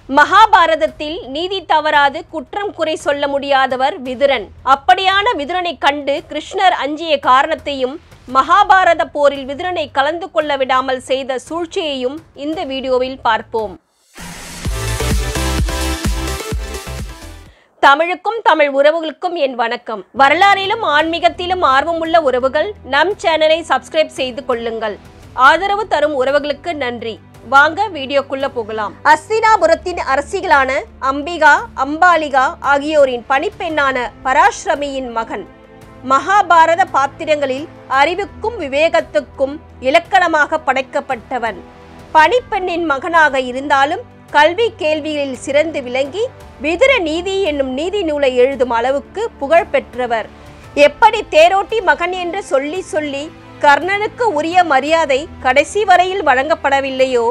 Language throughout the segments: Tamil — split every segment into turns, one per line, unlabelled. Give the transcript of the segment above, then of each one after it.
மகாபாரதத்தில் நீதி தவறாது குற்றம் குறை சொல்ல முடியாதவர் விதுரன். அப்படியான விதுரனை கண்டு கிருஷ்ணர் அஞ்சிய காரணத்தையும் மகாபாரத போரில் விதுரனை கலந்து கொள்ள விடாமல் செய்த சூழ்ச்சியையும் இந்த வீடியோவில் பார்ப்போம். தமிழுக்கும் தமிழ் உறவுகளுக்கும் என் வணக்கம். வரலாறிலும் ஆன்மீகத்திலும் ஆர்வமுள்ள உறவுகள் நம் சேனலை சப்ஸ்கிரைப் செய்து கொள்ளுங்கள். ஆதரவு தரும் உறவுகளுக்கு நன்றி. வாங்க வீடியோக்குள்ள போகலாம். அஸ்தினாபுரத்தின் அரசிகளான அம்பிகா, அம்பாலிகா ஆகியோரின் பணிப்பெண்ணான பராஷ்ரமியின் மகன். மகாபாரத பாத்திரங்களில் அறிவுக்கும் விவேகத்துக்கும் இலக்கணமாக படைக்கப்பட்டவன். பணிப்பெண்ணின் மகனாக இருந்தாலும் கல்வி கேள்விகளில் சிறந்து விளங்கி விதுர நீதி என்னும் நீதி நூலை எழுதும் அளவுக்கு புகழ் பெற்றவர். எப்படி தேரோட்டி மகன் என்று சொல்லி சொல்லி கர்ணனுக்கு உரிய மரியாதை கடைசி வரையில் வழங்கப்படவில்லையோ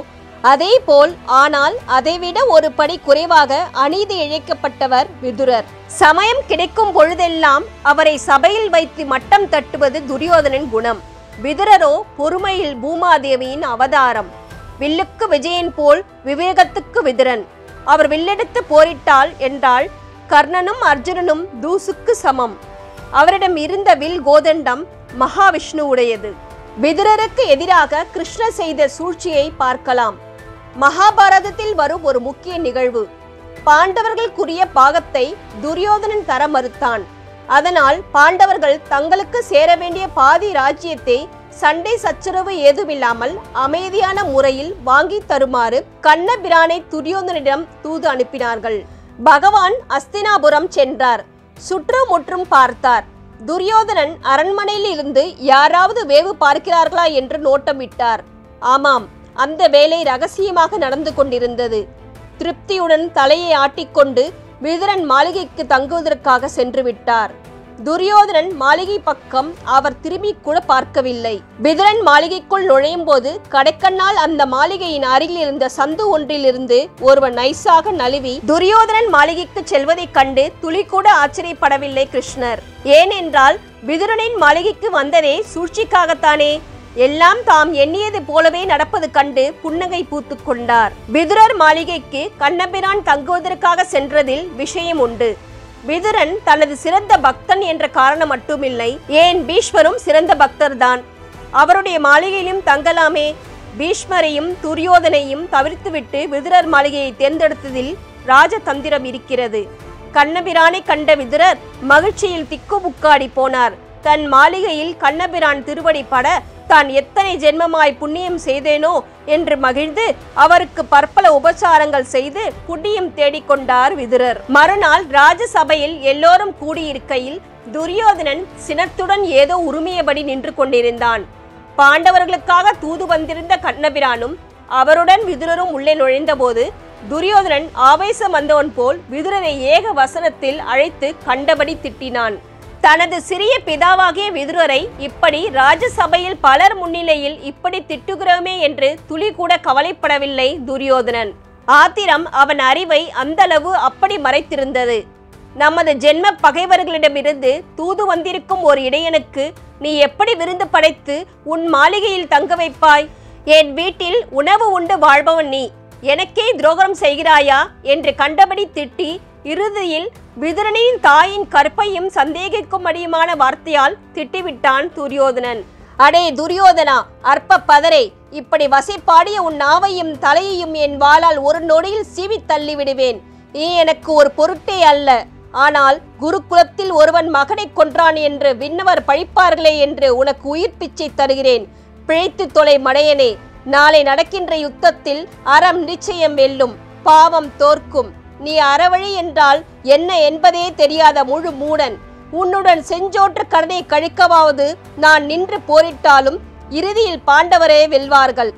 அதே போல், ஆனால் அதைவிட ஒரு படி குறைவாக அநீதி இழைக்கப்பட்டவர் விதுரர். சமயம் கிடைக்கும் பொழுதெல்லாம் அவரை சபையில் வைத்து மட்டம் தட்டுவது துரியோதனின் குணம். விதுரரோ பொறுமையில் பூமாதேவியின் அவதாரம். வில்லுக்கு விஜயன் போல் விவேகத்துக்கு விதுரன். அவர் வில்லெடுத்து போரிட்டால் என்றால் கர்ணனும் அர்ஜுனனும் தூசுக்கு சமம். அவரிடம் இருந்த வில் கோதண்டம் மகாவிஷ்ணு உடையது. விதுரருக்கு எதிராக கிருஷ்ணர் செய்த சூழ்ச்சியை பார்க்கலாம். மகாபாரதத்தில் வரும் ஒரு முக்கிய நிகழ்வு. பாண்டவர்களுக்குரிய பாகத்தை துரியோதனன் தர மறுத்தான். அதனால் பாண்டவர்கள் தங்களுக்கு சேர வேண்டிய பாதி ராஜ்யத்தை சண்டை சச்சரவு ஏதுமில்லாமல் அமைதியான முறையில் வாங்கி தருமாறு கண்ணபிரானை துரியோதனிடம் தூது அனுப்பினார்கள். பகவான் அஸ்தினாபுரம் சென்றார். சுற்றுமுற்றும் பார்த்தார். துரியோதனன் அரண்மனையில் இருந்து யாராவது வேவு பார்க்கிறார்களா என்று நோட்டமிட்டார். ஆமாம், அந்த வேலை ரகசியமாக நடந்து கொண்டிருந்தது. திருப்தியுடன் தலையை ஆட்டிக்கொண்டு விதுரன் மாளிகைக்கு தங்குவதற்காக சென்று விட்டார். துரியோதனன் மாளிகை பக்கம் அவர் திரும்பி கூட பார்க்கவில்லை. விதுரன் மாளிகைக்குள் நுழையும் போது கடைக்கண்ணால் அந்த மாளிகையின் அருகில் இருந்த சந்து ஒன்றிலிருந்து ஒருவன் நைசாக நழுவி துரியோதனன் மாளிகைக்கு செல்வதைக் கண்டு துளி கூட ஆச்சரியப்படவில்லை கிருஷ்ணர். ஏனென்றால் விதுரனின் மாளிகைக்கு வந்ததே சூழ்ச்சிக்காகத்தானே. எல்லாம் தாம் எண்ணியது போலவே நடப்பது கண்டு புன்னகை பூத்து கொண்டார். விதுரர் மாளிகைக்கு கண்ணபிரான் தங்குவதற்காக சென்றதில் விஷயம் உண்டு. விதுரன் தனது சிறந்த பக்தன் என்ற காரணம் மட்டுமில்லை, ஏன் பீஷ்மரும் சிறந்த பக்தர்தான். அவருடைய மாளிகையிலும் தங்கலாமே. பீஷ்மரையும் துரியோதனையும் தவிர்த்துவிட்டு விதுரர் மாளிகையை தேர்ந்தெடுத்ததில் ராஜதந்திரம் இருக்கிறது. கண்ணபிரானை கண்ட விதுரர் மகிழ்ச்சியில் திக்குமுக்காடி போனார். தன் மாளிகையில் கண்ணபிரான் திருவடி பட தான் எத்தனை ஜென்மமாய் புண்ணியம் செய்தேனோ என்று மகிழ்ந்து அவருக்கு பற்பல உபசாரங்கள் செய்து புண்ணியம் தேடிக்கொண்டார் விதுரர். மறுநாள் ராஜசபையில் எல்லோரும் கூடியிருக்கையில் துரியோதனன் சினத்துடன் ஏதோ உரிமையபடி நின்று கொண்டிருந்தான். பாண்டவர்களுக்காக தூது வந்திருந்த கண்ணபிரானும் அவருடன் விதுரரும் உள்ளே நுழைந்தபோது துரியோதனன் ஆவேசம் வந்தவன் போல் விதுரரை ஏக வசனத்தில் அழைத்து கண்டபடி திட்டினான். தனது சிறிய பிதாவாகிய விதுரரை இப்படி ராஜசபையில் பலர் முன்னிலையில் இப்படி திட்டுகிறோமே என்று துளி கூட கவலைப்படவில்லை துரியோதனன். ஆத்திரம் அவன் அறிவை அந்தளவு அப்படி மறைத்திருந்தது. நமது ஜென்ம பகைவர்களிடமிருந்து தூது வந்திருக்கும் ஒரு இடையனுக்கு நீ எப்படி விருந்து படைத்து உன் மாளிகையில் தங்க வைப்பாய்? என் வீட்டில் உணவு உண்டு வாழ்பவன் நீ எனக்கே துரோகம் செய்கிறாயா என்று கண்டபடி திட்டி இறுதியில் விதுரனின் தாயின் கற்பையும் சந்தேகிக்கும்படியுமான வார்த்தையால் திட்டிவிட்டான் துரியோதனன். அடே துரியோதனா, அற்ப பதரே, இப்படி வசைப்பாடிய உன் நாவையும் தலையையும் என் வாளால் ஒரு நொடியில் சீவி தள்ளி விடுவேன். நீ எனக்கு ஒரு பொருட்டே அல்ல. ஆனால் குருகுலத்தில் ஒருவன் மகனை கொன்றான் என்று விண்ணவர் பழிப்பார்களே என்று உனக்கு உயிர் பிச்சை தருகிறேன். பிழைத்து தொலை மடையனே. நாளை நடக்கின்ற யுத்தத்தில் அறம் நிச்சயம் வெல்லும், பாவம் தோற்கும். நீ அறவழி என்றால் என்ன என்பதே தெரியாத முழு மூடன். உன்னுடன் செஞ்சோற்று கடனை கழிக்கவாவது நான் நின்று போரிட்டாலும் இறுதியில் பாண்டவரே வெல்வார்கள்.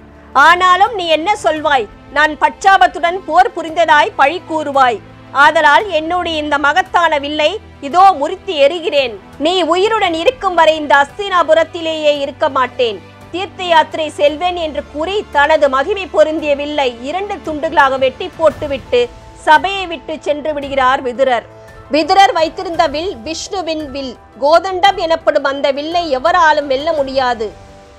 ஆனாலும் நீ என்ன சொல்வாய்? நான் பட்சாபத்துடன் போர் புரிந்ததாய் பழி கூறுவாய். ஆதலால் என்னுடைய இந்த மகத்தான வில்லை இதோ முறித்து எறிகிறேன். நீ உயிருடன் இருக்கும் வரை இந்த அஸ்தினாபுரத்திலேயே இருக்க மாட்டேன். தீர்த்த யாத்திரை செல்வேன் என்று கூறி தனது மகிமை பொருந்திய வில்லை 2 துண்டுகளாக வெட்டி போட்டுவிட்டு சபையை விட்டு சென்று விடுகிறார் விதுரர். விதுரர் வைத்திருந்த வில் விஷ்ணுவின் வில். கோதண்டம் எனப்படும் அந்த வில்லை எவராலும் வெல்ல முடியாது.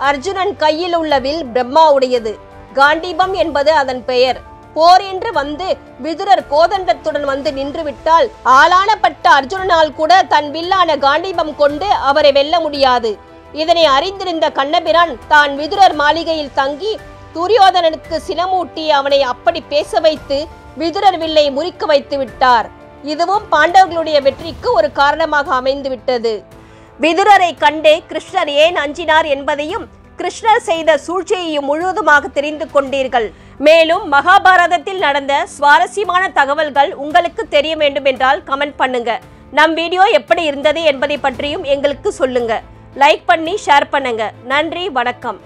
அர்ஜுனன் கையில் உள்ள வில் பிரம்மாவுடையது. காண்டீபம் என்பது அதன் பெயர். போர் என்று வந்து விதுரர் கோதண்டத்துடன் வந்து நின்று விட்டால் ஆளானப்பட்ட அர்ஜுனனால் கூட தன் வில்லான காண்டீபம் கொண்டு அவரை வெல்ல முடியாது. இதனை அறிந்திருந்த கண்ணபிரான் தான் விதுரர் மாளிகையில் தங்கி துரியோதனனுக்கு சினமூட்டி அவனை அப்படி பேச வைத்து விதுரர் வில்லை முறிக்க வைத்து விட்டார். இதுவும் பாண்டவர்களுடைய வெற்றிக்கு ஒரு காரணமாக அமைந்து விட்டது. விதுரரை கண்டு கிருஷ்ணர் ஏன் அஞ்சினார் என்பதையும் கிருஷ்ணர் செய்த சூழ்ச்சியையும் முழுவதுமாக தெரிந்து கொண்டீர்கள். மேலும் மகாபாரதத்தில் நடந்த சுவாரஸ்யமான தகவல்கள் உங்களுக்கு தெரிய வேண்டும் என்றால் கமெண்ட் பண்ணுங்க. நம் வீடியோ எப்படி இருந்தது என்பதை பற்றியும் எங்களுக்கு சொல்லுங்க. லைக் பண்ணி ஷேர் பண்ணுங்க. நன்றி, வணக்கம்.